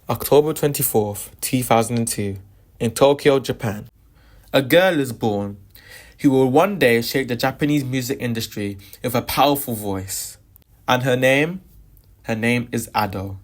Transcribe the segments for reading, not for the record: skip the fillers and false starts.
October 24th, 2002, in Tokyo, Japan. A girl is born who will one day shape the Japanese music industry with a powerful voice. And her name is Ado.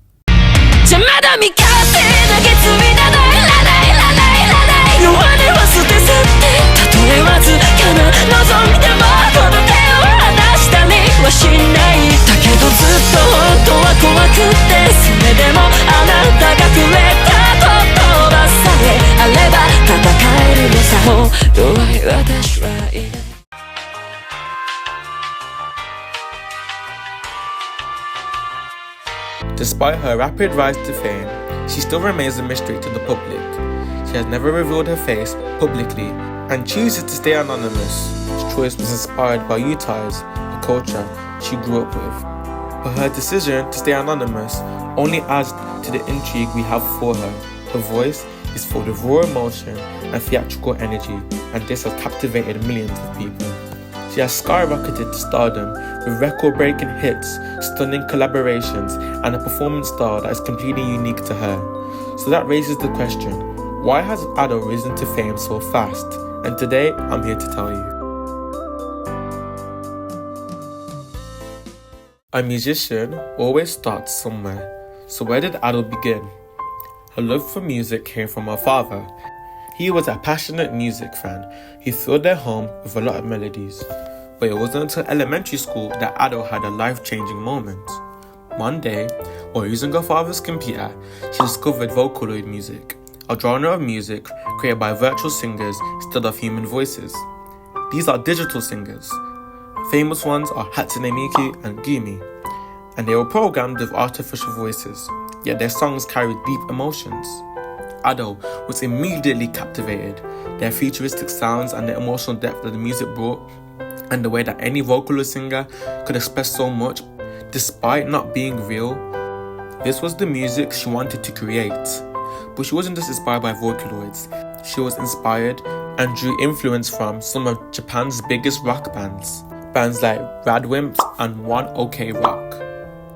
Despite her rapid rise to fame, she still remains a mystery to the public. She has never revealed her face publicly and chooses to stay anonymous. This choice was inspired by youth ties, the culture she grew up with. But her decision to stay anonymous only adds to the intrigue we have for her. Her voice is full of raw emotion and theatrical energy, and this has captivated millions of people. She has skyrocketed to stardom with record-breaking hits, stunning collaborations, and a performance style that is completely unique to her. So that raises the question, why has Ado risen to fame so fast? And today, I'm here to tell you. A musician always starts somewhere. So where did Ado begin? Her love for music came from her father. He was a passionate music fan who filled their home with a lot of melodies. But it wasn't until elementary school that Ado had a life-changing moment. One day, while using her father's computer, she discovered Vocaloid music, a genre of music created by virtual singers instead of human voices. These are digital singers. Famous ones are Hatsune Miku and Gumi, and they were programmed with artificial voices, yet their songs carried deep emotions. Ado was immediately captivated. Their futuristic sounds and the emotional depth that the music brought, and the way that any vocalist singer could express so much despite not being real. This was the music she wanted to create. But she wasn't just inspired by Vocaloids. She was inspired and drew influence from some of Japan's biggest rock bands. Bands like Radwimps and One OK Rock.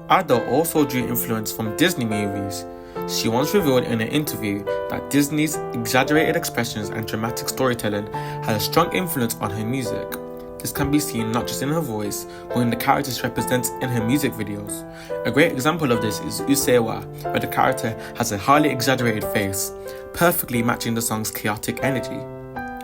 Ado also drew influence from Disney movies. She once revealed in an interview that Disney's exaggerated expressions and dramatic storytelling had a strong influence on her music. This can be seen not just in her voice, but in the characters she represents in her music videos. A great example of this is Usewa, where the character has a highly exaggerated face, perfectly matching the song's chaotic energy.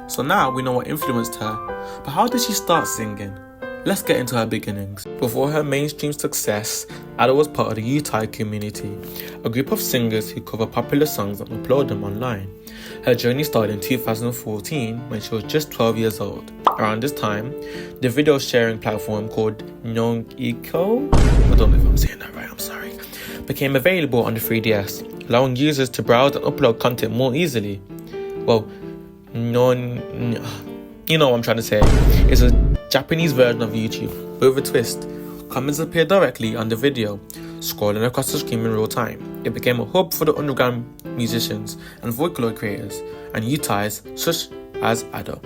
So now we know what influenced her, but how did she start singing? Let's get into her beginnings. Before her mainstream success, Ado was part of the Utai community, a group of singers who cover popular songs and upload them online. Her journey started in 2014 when she was just 12 years old. Around this time, the video sharing platform called Nongiko, I don't know if I'm saying that right, I'm sorry, became available on the 3DS, allowing users to browse and upload content more easily. Well, you know what I'm trying to say. It's a Japanese version of YouTube, but with a twist. Comments appear directly on the video, scrolling across the screen in real time. It became a hub for the underground musicians and Vocaloid creators, and Utais such as Ado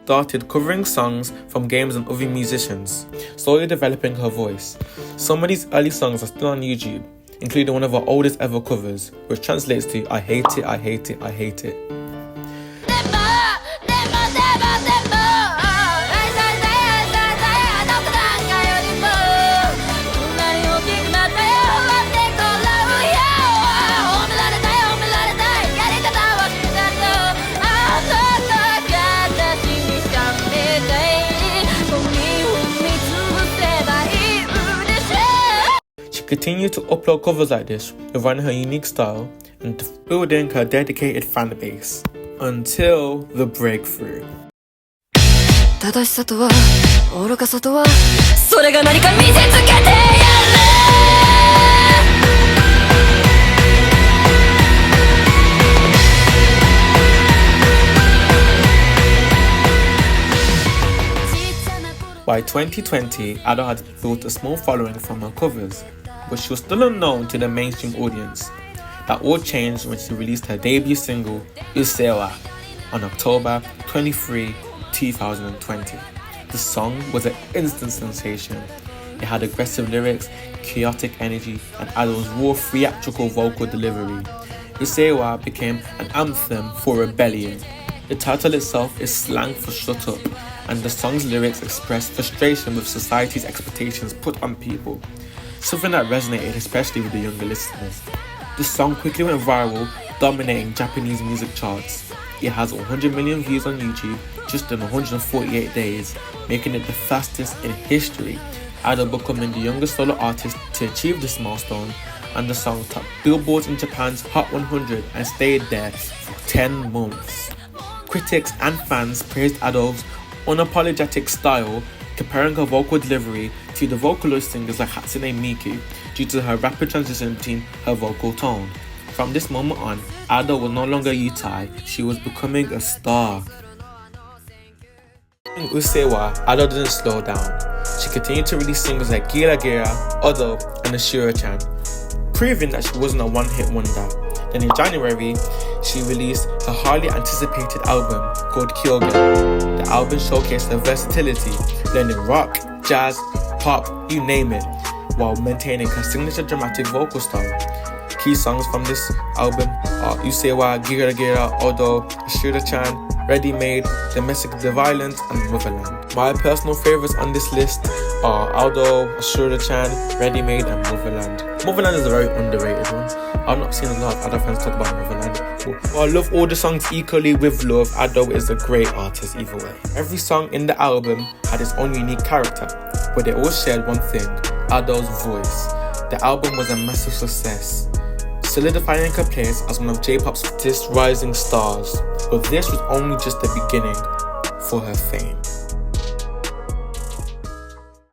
started covering songs from games and other musicians, slowly developing her voice. Some of these early songs are still on YouTube, including one of her oldest ever covers, which translates to I hate it, I hate it, I hate it. Continued to upload covers like this, refining her unique style and building her dedicated fan base until the breakthrough. By 2020, Ado had built a small following from her covers, but she was still unknown to the mainstream audience. That all changed when she released her debut single, Usewa, on October 23, 2020. The song was an instant sensation. It had aggressive lyrics, chaotic energy, and Ado's raw theatrical vocal delivery. Usewa became an anthem for rebellion. The title itself is slang for shut up, and the song's lyrics express frustration with society's expectations put on people, something that resonated especially with the younger listeners. The song quickly went viral, dominating Japanese music charts. It has 100 million views on YouTube just in 148 days, making it the fastest in history, Ado becoming the youngest solo artist to achieve this milestone, and the song topped Billboard in Japan's Hot 100 and stayed there for 10 months. Critics and fans praised Ado's unapologetic style, comparing her vocal delivery to the Vocaloid singers like Hatsune Miku due to her rapid transition between her vocal tone. From this moment on, Ado was no longer Yutai, she was becoming a star. In Usewa, Ado didn't slow down. She continued to release singles like Gira Gira, Odo, and Ashura-chan, proving that she wasn't a one-hit wonder. Then in January, she released her highly anticipated album called Kyogen. The album showcased her versatility, blending rock, jazz, pop, you name it, while maintaining her signature dramatic vocal style. Key songs from this album are Usewa, Gira Gira, Odo, Ashura-chan, Ready Made, Domestic Violence, and Motherland. My personal favourites on this list are Aldo, Ashura-chan, Ready Made, and Motherland. Motherland is a very underrated one. I've not seen a lot of other fans talk about Motherland. While I love all the songs equally with love, Ado is a great artist either way. Every song in the album had its own unique character, but they all shared one thing: Ado's voice. The album was a massive success, solidifying her place as one of J-pop's hottest rising stars. But this was only just the beginning for her fame.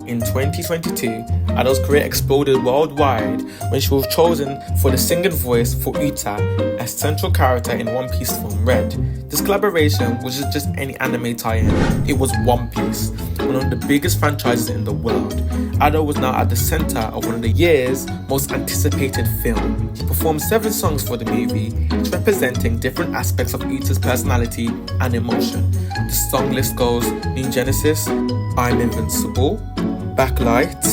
In 2022, Ado's career exploded worldwide when she was chosen for the singing voice for Uta, a central character in One Piece film Red. This collaboration wasn't just any anime tie-in, it was One Piece, one of the biggest franchises in the world. Ado was now at the center of one of the year's most anticipated films. She performed 7 songs for the movie, each representing different aspects of Uta's personality and emotion. The song list goes New Genesis, I'm Invincible, Backlight,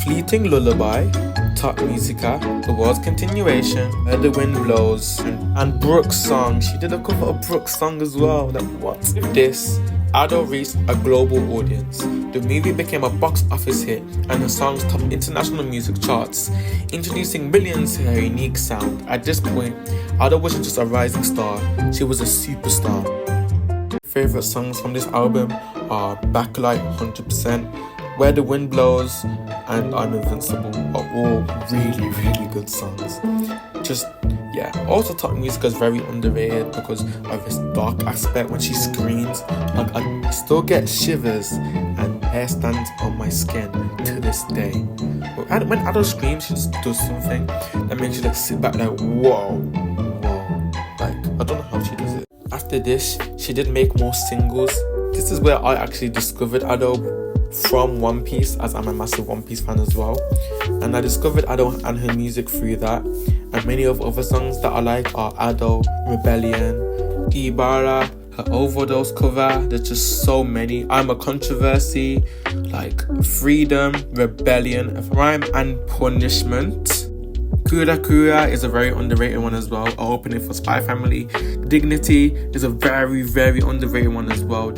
Fleeting Lullaby, Top Musica, The World's Continuation, Where the Wind Blows, and Brooke's song. She did a cover of Brooke's song as well. Like, what? With this, Ado reached a global audience. The movie became a box office hit and her songs topped international music charts, introducing millions to her unique sound. At this point, Ado wasn't just a rising star, she was a superstar. Favorite songs from this album are Backlight 100%, Where the Wind Blows, and I'm Invincible are all really, really good songs. Also Top Musica is very underrated because of this dark aspect. When she screams, like, I still get shivers and hair stands on my skin to this day. When Ado screams, she just does something that makes you like sit back like, whoa. Like, I don't know how she does it. After this, she did make more singles. This is where I actually discovered Ado from One Piece, as I'm a massive One Piece fan as well, and I discovered Ado and her music through that. And many of other songs that I like are Ado, Rebellion, Ibara, her Overdose cover. There's just so many. I'm a Controversy, like Freedom, Rebellion, Rhyme and Punishment. Kura Kura is a very underrated one as well. I open it for Spy Family. Dignity is a very, very underrated one as well.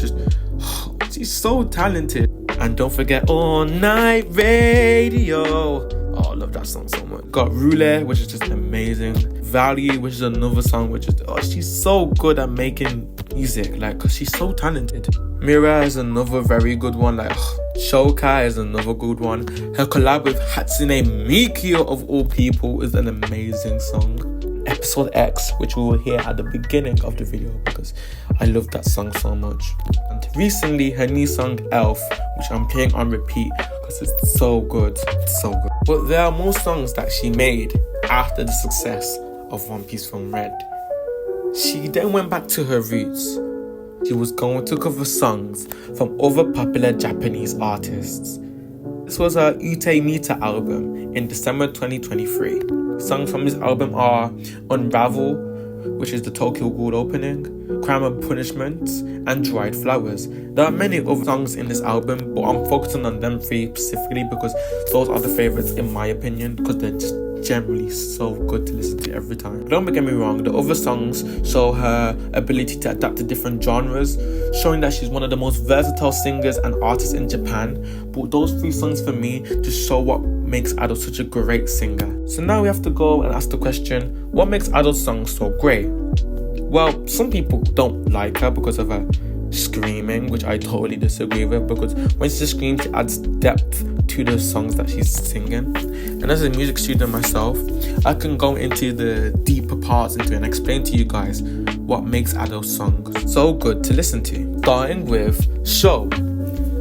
She's so talented. And don't forget All Night Radio. Oh, I love that song so much. Got Roulette, which is just amazing. Value, which is another song which is, she's so good at making music, like, cause she's so talented. Mira is another very good one. Like, Shoka is another good one. Her collab with Hatsune Miku of all people is an amazing song. Episode X, which we will hear at the beginning of the video because I love that song so much. And recently, her new song Elf, which I'm playing on repeat because it's so good. It's so good. But there are more songs that she made after the success of One Piece film Red. She then went back to her roots. She was going to cover songs from other popular Japanese artists. This was her Ute Mita album in December 2023. Songs from this album are Unravel, which is the Tokyo Ghoul opening, Crime and Punishment, and Dried Flowers. There are many other songs in this album, but I'm focusing on them 3 specifically because those are the favourites in my opinion, because they're just generally so good to listen to every time. Don't get me wrong, the other songs show her ability to adapt to different genres, showing that she's one of the most versatile singers and artists in Japan. But those 3 songs for me just show what makes Ado such a great singer. So now we have to go and ask the question, what makes Ado's songs so great? Well, some people don't like her because of her screaming, which I totally disagree with, because when she screams, she adds depth to the songs that she's singing. And as a music student myself, I can go into the deeper parts into it and explain to you guys what makes Ado's songs so good to listen to. Starting with Show.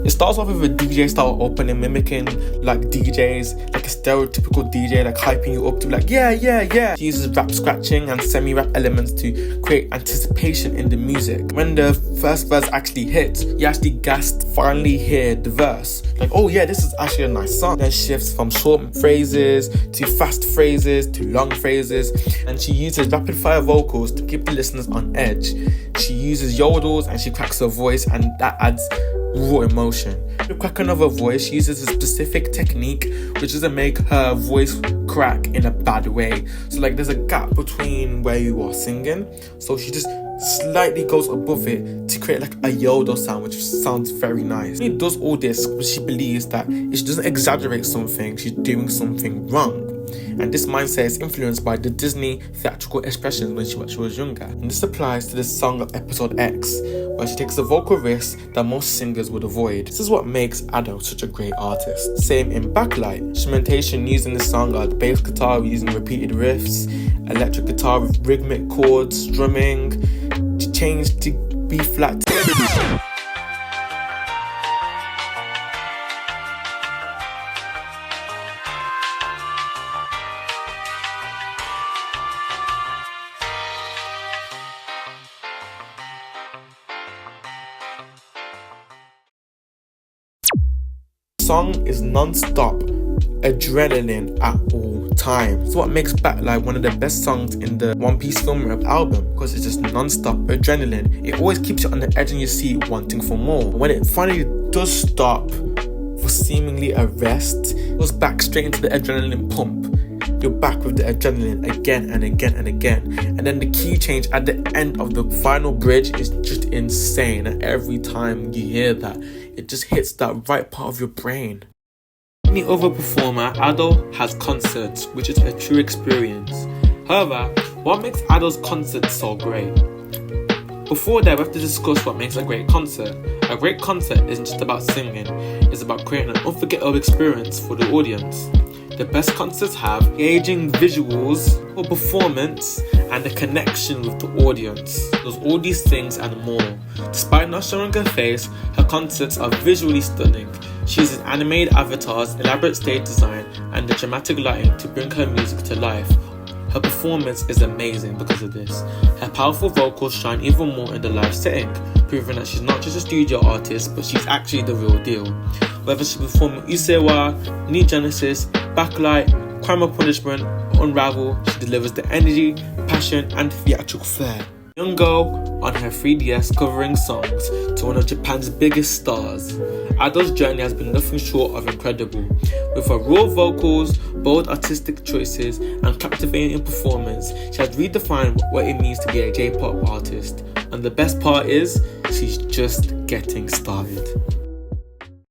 It starts off with a DJ style opening, mimicking like DJs, like a stereotypical DJ, like hyping you up to be like, yeah. She uses rap scratching and semi-rap elements to create anticipation in the music. When the first verse actually hits, you actually gasped, finally hear the verse. Like, oh yeah, this is actually a nice song. Then shifts from short phrases to fast phrases to long phrases. And she uses rapid fire vocals to keep the listeners on edge. She uses yodels and she cracks her voice, and that adds raw emotion. To crack another voice, she uses a specific technique which doesn't make her voice crack in a bad way. So like there's a gap between where you are singing, so she just slightly goes above it to create like a yodel sound, which sounds very nice. She does all this because she believes that if she doesn't exaggerate something, she's doing something wrong. And this mindset is influenced by the Disney theatrical expressions when she was younger. And this applies to the song of Episode X, where she takes a vocal risk that most singers would avoid. This is what makes Ado such a great artist. Same in Backlight. Instrumentation used in the song are the bass guitar using repeated riffs, electric guitar with rhythmic chords, strumming, changed to B flat. Song is non-stop adrenaline at all times. It's what makes Backlight one of the best songs in the One Piece film rap album, because it's just non-stop adrenaline. It always keeps you on the edge of your seat wanting for more. When it finally does stop for seemingly a rest, it goes back straight into the adrenaline pump. You're back with the adrenaline again and again and again. And then the key change at the end of the final bridge is just insane. And every time you hear that, it just hits that right part of your brain. Any other performer, Ado has concerts, which is a true experience. However, what makes Ado's concerts so great? Before that, we have to discuss what makes a great concert. A great concert isn't just about singing, it's about creating an unforgettable experience for the audience. The best concerts have engaging visuals, or performance, and a connection with the audience. There's all these things and more. Despite not showing her face, her concerts are visually stunning. She uses animated avatars, elaborate stage design, and the dramatic lighting to bring her music to life. Her performance is amazing because of this. Her powerful vocals shine even more in the live setting, proving that she's not just a studio artist, but she's actually the real deal. Whether she's performing Usewa, New Genesis, Backlight, Crime or Punishment, or Unravel, she delivers the energy, passion, and theatrical flair. Young girl on her 3DS covering songs to one of Japan's biggest stars. Ado's journey has been nothing short of incredible. With her raw vocals, bold artistic choices, and captivating performance, she has redefined what it means to be a J-pop artist. And the best part is, she's just getting started.